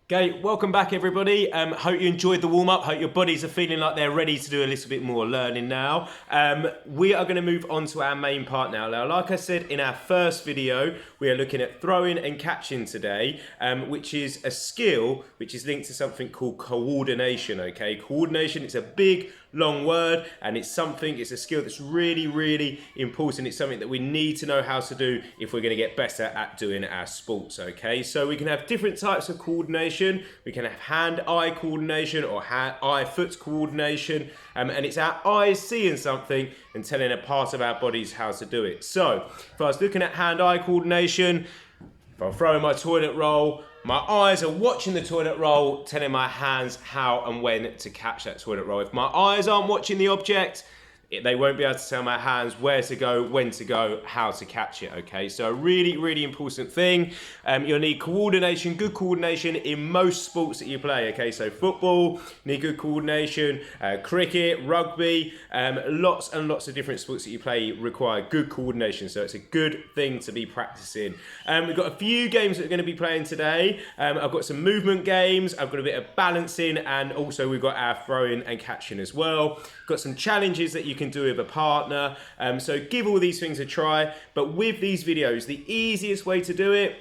Okay, welcome back everybody. Hope you enjoyed the warm-up. Hope your bodies are feeling like they're ready to do a little bit more learning now. We are going to move on to our main part now. Now, like I said in our first video, we are looking at throwing and catching today, which is a skill which is linked to something called coordination, okay? Coordination, it's a big, long word, and it's a skill that's really, really important. It's something that we need to know how to do if we're going to get better at doing our sports, okay? So we can have different types of coordination. We can have hand-eye coordination or eye-foot coordination, and it's our eyes seeing something and telling a part of our bodies how to do it. So if I was looking at hand-eye coordination, if I'm throwing my toilet roll, my eyes are watching the toilet roll, telling my hands how and when to catch that toilet roll. If my eyes aren't watching the object, they won't be able to tell my hands where to go, when to go, how to catch it, okay? So a really, really important thing. You'll need coordination, good coordination in most sports that you play, okay? So football, you need good coordination, cricket, rugby, lots and lots of different sports that you play require good coordination. So it's a good thing to be practicing. We've got a few games that we're going to be playing today. I've got some movement games, I've got a bit of balancing, and also we've got our throwing and catching as well. Got some challenges that you can do with a partner, so give all these things a try. But with these videos, the easiest way to do it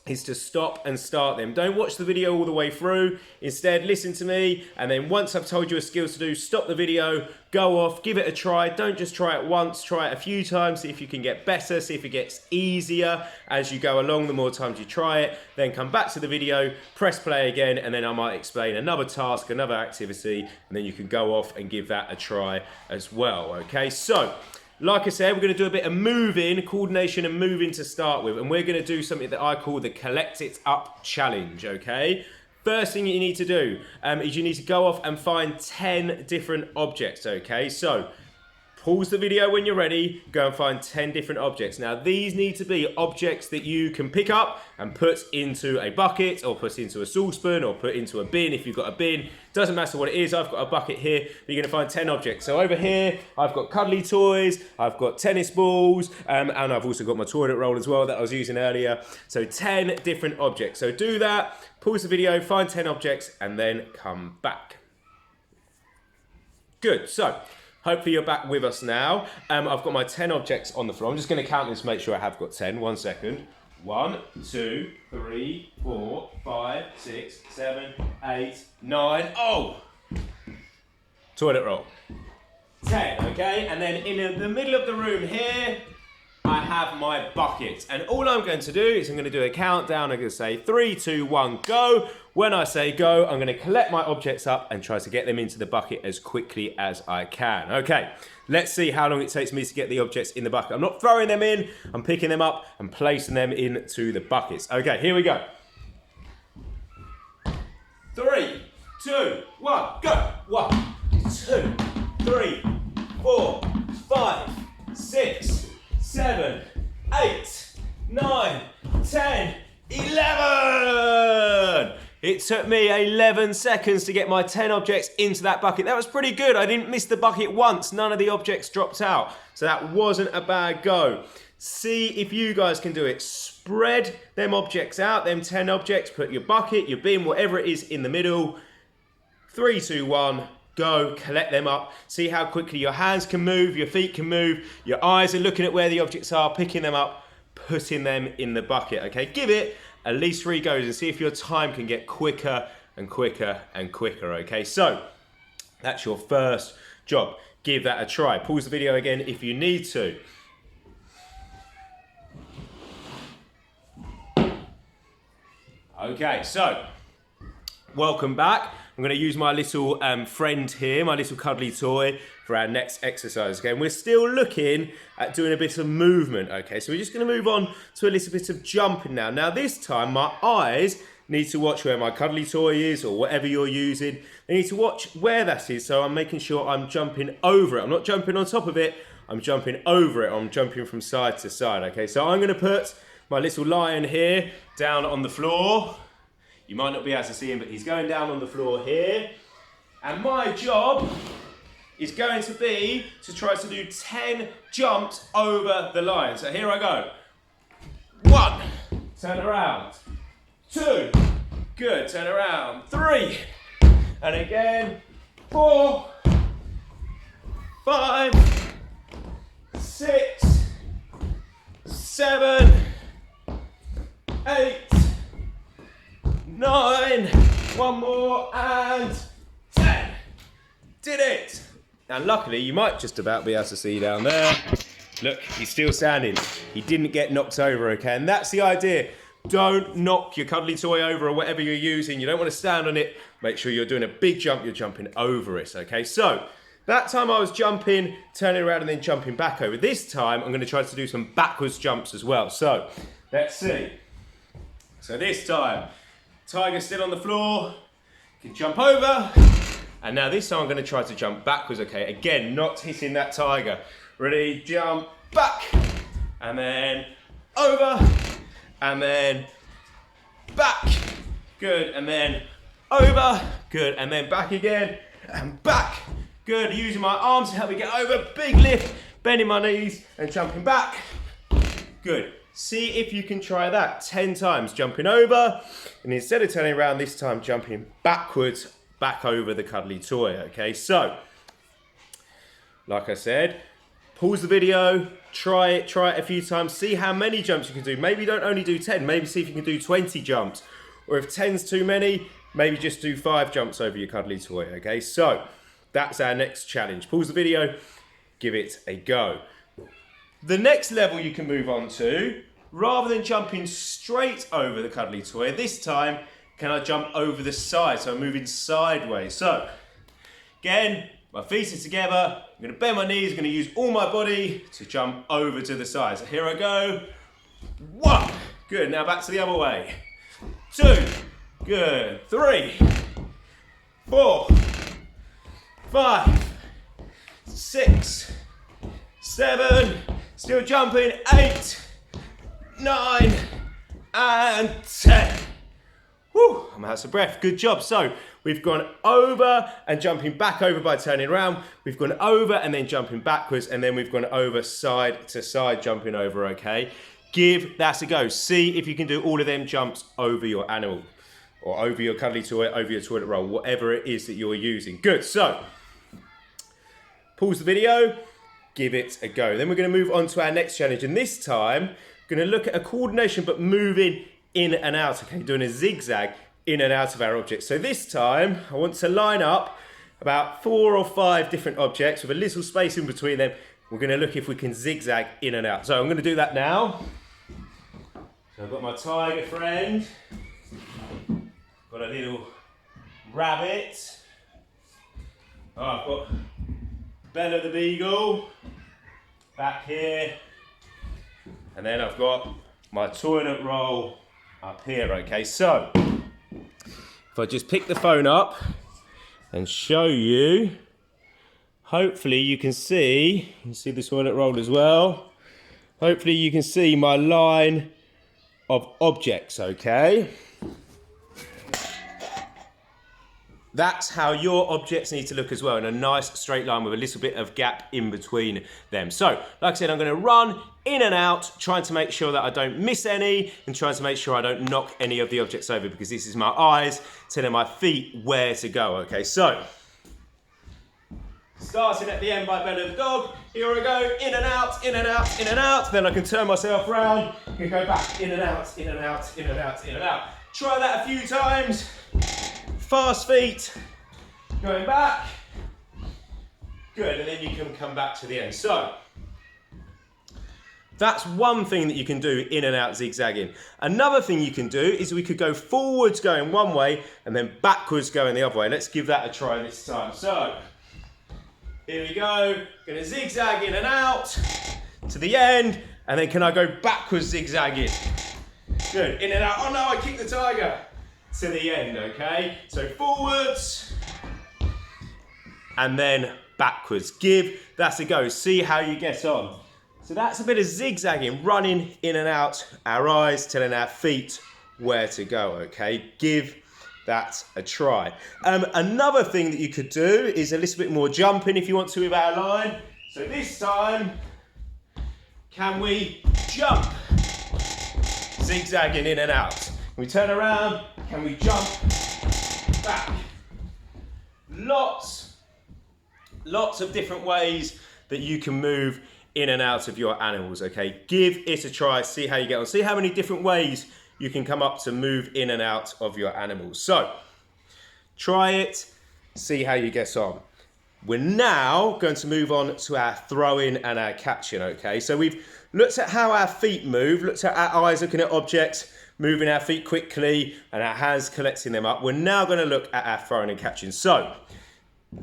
is to stop and start them. Don't watch the video all the way through. Instead, listen to me, and then once I've told you a skill to do, stop the video, go off, give it a try. Don't just try it once, try it a few times, see if you can get better, see if it gets easier as you go along. The more times you try it, then come back to the video, press play again, and then I might explain another task, another activity, and then you can go off and give that a try as well, okay? So, like I said, we're going to do a bit of moving, coordination and moving to start with, and we're going to do something that I call the Collect It Up Challenge, okay? First thing you need to do is you need to go off and find 10 different objects, okay? So, pause the video when you're ready, go and find 10 different objects. Now, these need to be objects that you can pick up and put into a bucket, or put into a saucepan, or put into a bin if you've got a bin. Doesn't matter what it is, I've got a bucket here, but you're gonna find 10 objects. So over here, I've got cuddly toys, I've got tennis balls, and I've also got my toilet roll as well that I was using earlier. So 10 different objects. So do that, pause the video, find 10 objects, and then come back. Good, so, hopefully you're back with us now. I've got my 10 objects on the floor. I'm just going to count this to make sure I have got 10. 1 second. 1, 2, 3, 4, 5, 6, 7, 8, 9. Oh! Toilet roll. 10, okay? And then in the middle of the room here, I have my bucket. And all I'm going to do is I'm going to do a countdown. I'm going to say 3, 2, 1, go. When I say go, I'm going to collect my objects up and try to get them into the bucket as quickly as I can. Okay, let's see how long it takes me to get the objects in the bucket. I'm not throwing them in, I'm picking them up and placing them into the buckets. Okay, here we go. 3, 2, 1, go. 1, 2, 3, 4, 5, 6, 7, 8, 9, 10, 11! It took me 11 seconds to get my 10 objects into that bucket. That was pretty good. I didn't miss the bucket once. None of the objects dropped out. So that wasn't a bad go. See if you guys can do it. Spread them objects out, them 10 objects. Put your bucket, your bin, whatever it is in the middle. 3, 2, 1. Go, collect them up, see how quickly your hands can move, your feet can move, your eyes are looking at where the objects are, picking them up, putting them in the bucket, okay? Give it at least 3 goes and see if your time can get quicker and quicker and quicker, okay? So, that's your first job. Give that a try. Pause the video again if you need to. Okay, so, welcome back. I'm going to use my little friend here, my little cuddly toy, for our next exercise, okay? And we're still looking at doing a bit of movement, okay? So we're just going to move on to a little bit of jumping now. Now this time, my eyes need to watch where my cuddly toy is, or whatever you're using. They need to watch where that is, so I'm making sure I'm jumping over it. I'm not jumping on top of it, I'm jumping over it. I'm jumping from side to side, okay? So I'm going to put my little lion here down on the floor. You might not be able to see him, but he's going down on the floor here. And my job is going to be to try to do 10 jumps over the line. So here I go. 1, turn around. 2, Good, turn around. 3. And again. 4. 5. 6. 7. 8. 9. One more and 10. Did it. And luckily, you might just about be able to see down there. Look, he's still standing. He didn't get knocked over, okay? And that's the idea. Don't knock your cuddly toy over or whatever you're using. You don't want to stand on it. Make sure you're doing a big jump. You're jumping over it, okay? So, that time I was jumping, turning around and then jumping back over. This time, I'm going to try to do some backwards jumps as well. So, let's see. So this time, tiger's still on the floor. You can jump over. And now this time I'm going to try to jump backwards, okay? Again, not hitting that tiger. Ready, jump back. And then over. And then back. Good. And then over. Good. And then back again. And back. Good. Using my arms to help me get over. Big lift. Bending my knees and jumping back. Good. See if you can try that 10 times. Jumping over. And instead of turning around this time, jumping backwards, back over the cuddly toy. Okay. So, like I said, pause the video. Try it a few times, see how many jumps you can do. Maybe don't only do 10, maybe see if you can do 20 jumps. Or if 10's too many, maybe just do 5 jumps over your cuddly toy, okay? So, that's our next challenge. Pause the video, give it a go. The next level you can move on to, rather than jumping straight over the cuddly toy, this time, can I jump over the side? So I'm moving sideways. So, again, my feet are together, I'm going to bend my knees, I'm going to use all my body to jump over to the side. So here I go. 1, good, now back to the other way. 2, good, 3, 4, 5, 6, 7, still jumping, 8, 9, and 10. Whew, I'm out of breath. Good job. So we've gone over and jumping back over by turning around. We've gone over and then jumping backwards, and then we've gone over side to side, jumping over, okay? Give that a go. See if you can do all of them jumps over your animal or over your cuddly toy, over your toilet roll, whatever it is that you're using. Good. So pause the video, give it a go. Then we're going to move on to our next challenge, and this time we're going to look at a coordination but moving in and out, okay, doing a zigzag in and out of our objects. So this time, I want to line up about 4 or 5 different objects with a little space in between them. We're going to look if we can zigzag in and out. So I'm going to do that now. So I've got my tiger friend, got a little rabbit, I've got Bella the beagle back here, and then I've got my toilet roll up here, okay? So, if I just pick the phone up and show you, hopefully you can see the toilet roll as well. Hopefully you can see my line of objects, okay? That's how your objects need to look as well, in a nice straight line with a little bit of gap in between them. So, like I said, I'm going to run in and out, trying to make sure that I don't miss any and trying to make sure I don't knock any of the objects over, because this is my eyes telling my feet where to go, okay? So, starting at the end by Bella the dog, here I go, in and out, in and out, in and out. Then I can turn myself around and go back, in and out, in and out, in and out, in and out. Try that a few times. Fast feet, going back. Good, and then you can come back to the end. So, that's one thing that you can do in and out zigzagging. Another thing you can do is we could go forwards going one way and then backwards going the other way. Let's give that a try this time. So, here we go. Gonna zigzag in and out to the end, and then can I go backwards zigzagging? Good, in and out. Oh no, I kicked the tiger. To the end, okay? So forwards and then backwards. Give that a go. See how you get on. So that's a bit of zigzagging, running in and out, our eyes telling our feet where to go, okay? Give that a try. Another thing that you could do is a little bit more jumping if you want to with our line. So this time, can we jump? Zigzagging in and out. We turn around, Can we jump back? Lots of different ways that you can move in and out of your animals, okay? Give it a try, see how you get on. See how many different ways you can come up to move in and out of your animals. So, try it, see how you get on. We're now going to move on to our throwing and our catching, okay? So we've looked at how our feet move, looked at our eyes looking at objects, moving our feet quickly, and our hands collecting them up. We're now going to look at our throwing and catching. So,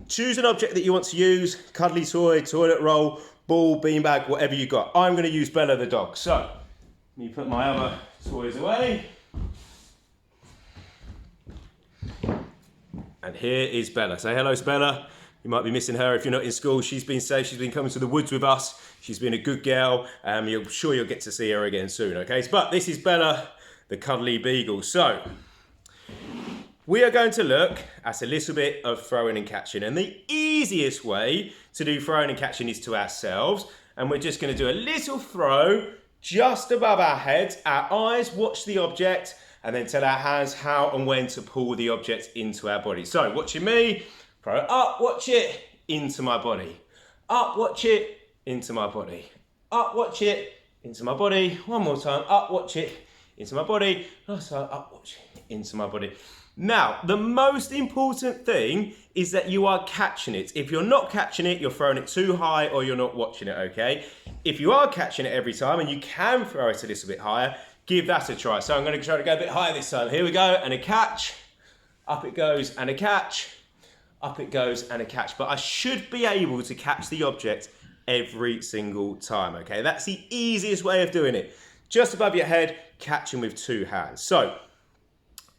choose an object that you want to use, cuddly toy, toilet roll, ball, beanbag, whatever you got. I'm going to use Bella the dog. So, let me put my other toys away. And here is Bella. Say hello to Bella. You might be missing her if you're not in school. She's been safe. She's been coming to the woods with us. She's been a good girl. You're sure you'll get to see her again soon, okay? But this is Bella, the cuddly beagle. So, we are going to look at a little bit of throwing and catching. And the easiest way to do throwing and catching is to ourselves. And we're just going to do a little throw just above our heads. Our eyes watch the object and then tell our hands how and when to pull the object into our body. So, watching me, throw it up, watch it, into my body. Up, watch it, into my body. Up, watch it, into my body. One more time, up, watch it, into my body. Last time, up, watch it, into my body. Now, the most important thing is that you are catching it. If you're not catching it, you're throwing it too high or you're not watching it, okay? If you are catching it every time and you can throw it a little bit higher, give that a try. So I'm going to try to go a bit higher this time. Here we go, and a catch. Up it goes, and a catch. Up it goes, and a catch. But I should be able to catch the object every single time, okay? That's the easiest way of doing it. Just above your head, catching with two hands. So,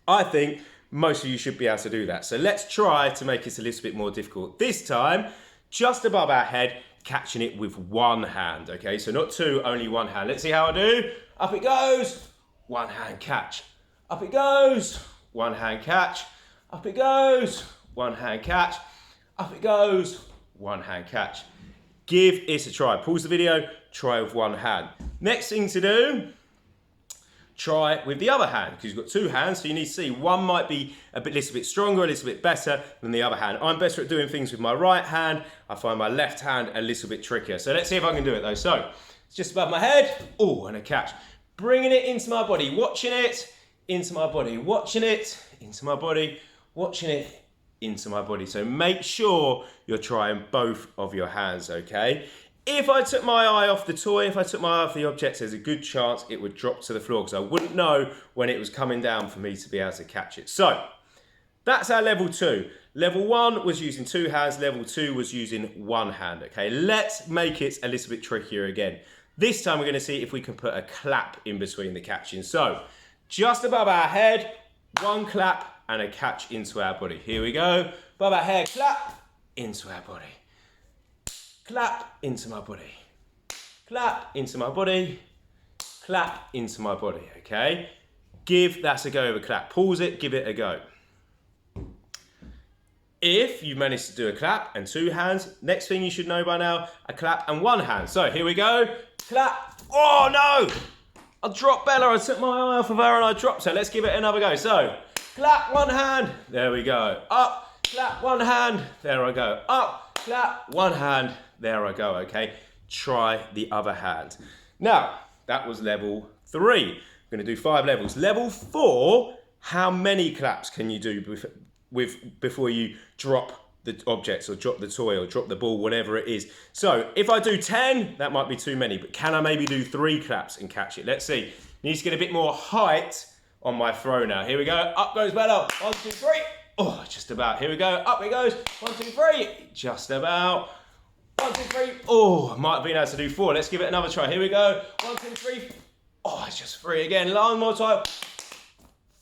I think most of you should be able to do that. So let's try to make it a little bit more difficult. This time, just above our head, catching it with one hand, okay? So not two, only one hand. Let's see how I do. Up it goes, one hand catch. Up it goes, one hand catch. Up it goes, one hand catch. Up it goes, one hand catch. Give it a try. Pause the video, try with one hand. Next thing to do, try it with the other hand, because you've got two hands, so you need to see one might be a little bit stronger, a little bit better than the other hand. I'm better at doing things with my right hand. I find my left hand a little bit trickier. So let's see if I can do it though. So it's just above my head. Oh, and a catch. Bringing it into my body, watching it, into my body, watching it, into my body, watching it, into my body. So make sure you're trying both of your hands, okay? If I took my eye off the toy, if I took my eye off the object, there's a good chance it would drop to the floor because I wouldn't know when it was coming down for me to be able to catch it. So, that's our level 2. Level 1 was using two hands, level 2 was using one hand, okay? Let's make it a little bit trickier again. This time we're gonna see if we can put a clap in between the catching. So, just above our head, one clap and a catch into our body. Here we go. Above our head, clap, into our body. Clap into my body, clap into my body, clap into my body, okay? Give that a go with a clap. Pause it, give it a go. If you manage to do a clap and two hands, next thing you should know by now, a clap and one hand. So here we go, clap. Oh no, I dropped Bella, I took my eye off of her and I dropped her. Let's give it another go. So, clap, one hand, there we go. Up, clap, one hand, there I go. Up, clap, one hand, there I go, okay? Try the other hand. Now, that was level 3. We're gonna do 5 levels. Level 4, how many claps can you do before you drop the objects or drop the toy or drop the ball, whatever it is? So, if I do 10, that might be too many, but can I maybe do 3 claps and catch it? Let's see. Need to get a bit more height on my throw now. Here we go, up goes Bella. 1, 2, 3. Oh, just about. Here we go, up it goes. 1, 2, 3. Just about. 1, 2, 3. Oh, might have been able to do 4. Let's give it another try. Here we go. 1, 2, 3. Oh, it's just 3 again. One more time.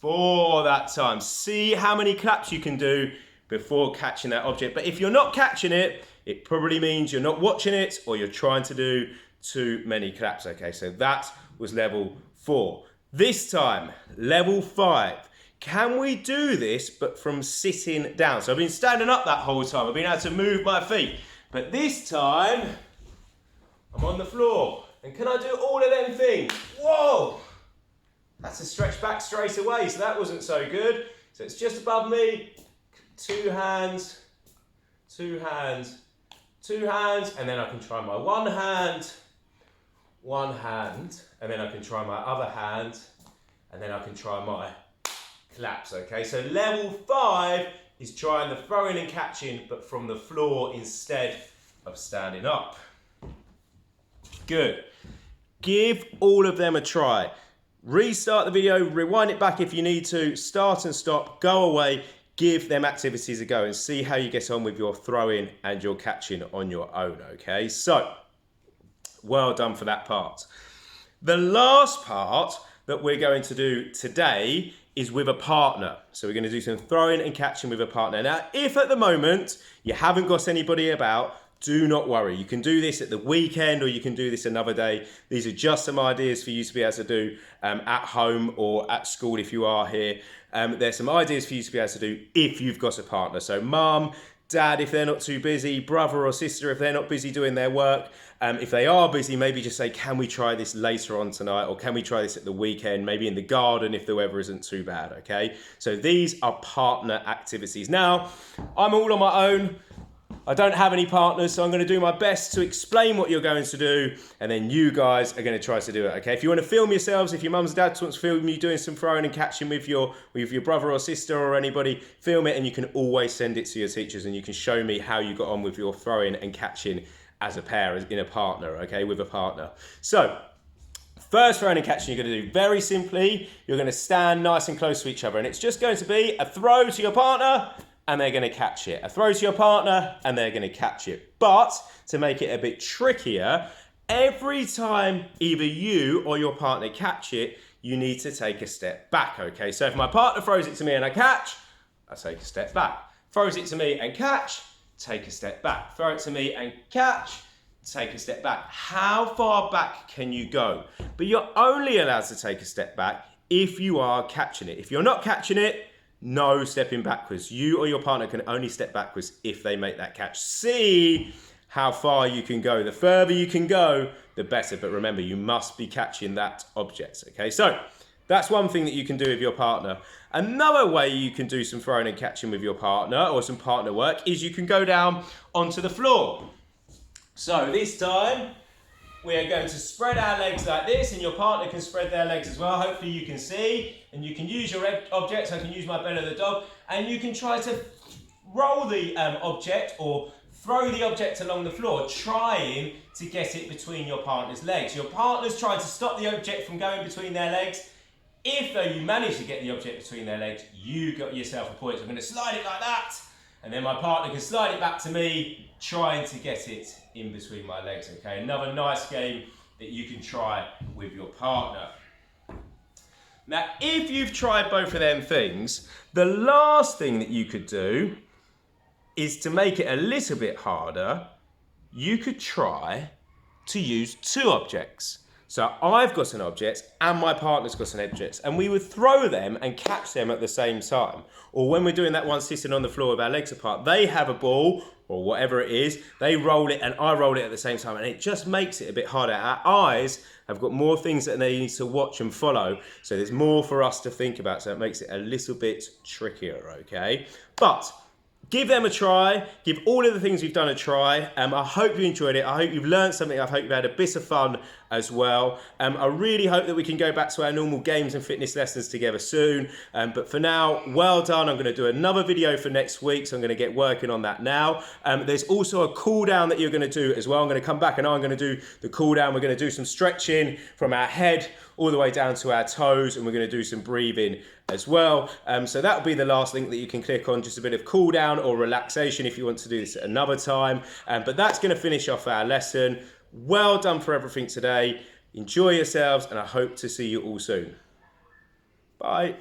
4 that time. See how many claps you can do before catching that object. But if you're not catching it, it probably means you're not watching it or you're trying to do too many claps. Okay, so that was level 4. This time, level 5. Can we do this but from sitting down? So I've been standing up that whole time. I've been able to move my feet. But this time, I'm on the floor. And can I do all of them things? Whoa! That's a stretch back straight away, so that wasn't so good. So it's just above me, 2 hands, 2 hands, 2 hands, and then I can try my 1 hand, 1 hand, and then I can try my other hand, and then I can try my claps, okay? So level 5 is trying the throwing and catching, but from the floor instead of standing up. Good. Give all of them a try. Restart the video, rewind it back if you need to, start and stop, go away, give them activities a go and see how you get on with your throwing and your catching on your own, okay? So, well done for that part. The last part that we're going to do today is with a partner. So we're going to do some throwing and catching with a partner. Now, if at the moment you haven't got anybody about, do not worry. You can do this at the weekend or you can do this another day. These are just some ideas for you to be able to do at home or at school if you are here. There's some ideas for you to be able to do if you've got a partner. So mum, dad, if they're not too busy, brother or sister, if they're not busy doing their work. If they are busy, maybe just say, can we try this later on tonight? Or can we try this at the weekend? Maybe in the garden if the weather isn't too bad, okay? So these are partner activities. Now, I'm all on my own. I don't have any partners, so I'm going to do my best to explain what you're going to do, and then you guys are going to try to do it, okay? If you want to film yourselves, if your mum's and dad wants to film you doing some throwing and catching with your brother or sister or anybody, film it, and you can always send it to your teachers, and you can show me how you got on with your throwing and catching as a pair, as in a partner, okay, with a partner. So, first throwing and catching you're going to do very simply, you're going to stand nice and close to each other, and it's just going to be a throw to your partner, and they're going to catch it. A throw to your partner, and they're going to catch it. But to make it a bit trickier, every time either you or your partner catch it, you need to take a step back, okay? So if my partner throws it to me and I catch, I take a step back. Throws it to me and catch, take a step back. Throw it to me and catch, take a step back. How far back can you go? But you're only allowed to take a step back if you are catching it. If you're not catching it, no stepping backwards. You or your partner can only step backwards if they make that catch. See how far you can go. The further you can go, the better. But remember, you must be catching that object. Okay, so that's one thing that you can do with your partner. Another way you can do some throwing and catching with your partner or some partner work is you can go down onto the floor. So this time, we are going to spread our legs like this, and your partner can spread their legs as well. Hopefully you can see, and you can use your objects. I can use my belly of the dog, and you can try to roll the object or throw the object along the floor, trying to get it between your partner's legs. Your partner's trying to stop the object from going between their legs. If though you manage to get the object between their legs, you got yourself a point. So I'm going to slide it like that, and then my partner can slide it back to me, trying to get it in between my legs, okay? Another nice game that you can try with your partner. Now, if you've tried both of them things, the last thing that you could do is to make it a little bit harder, you could try to use 2 objects. So I've got an object and my partner's got an object, and we would throw them and catch them at the same time. Or when we're doing that one sitting on the floor with our legs apart, they have a ball or whatever it is, they roll it and I roll it at the same time, and it just makes it a bit harder. Our eyes have got more things that they need to watch and follow, so there's more for us to think about, so it makes it a little bit trickier, okay? But give them a try. Give all of the things we've done a try. I hope you enjoyed it. I hope you've learned something. I hope you've had a bit of fun as well. I really hope that we can go back to our normal games and fitness lessons together soon. But for now, well done. I'm going to do another video for next week, so I'm going to get working on that now. There's also a cool down that you're going to do as well. I'm going to come back and I'm going to do the cool down. We're going to do some stretching from our head all the way down to our toes, and we're going to do some breathing as well. So that'll be the last link that you can click on, just a bit of cool down or relaxation if you want to do this at another time. But that's going to finish off our lesson. Well done for everything today. Enjoy yourselves, and I hope to see you all soon. Bye.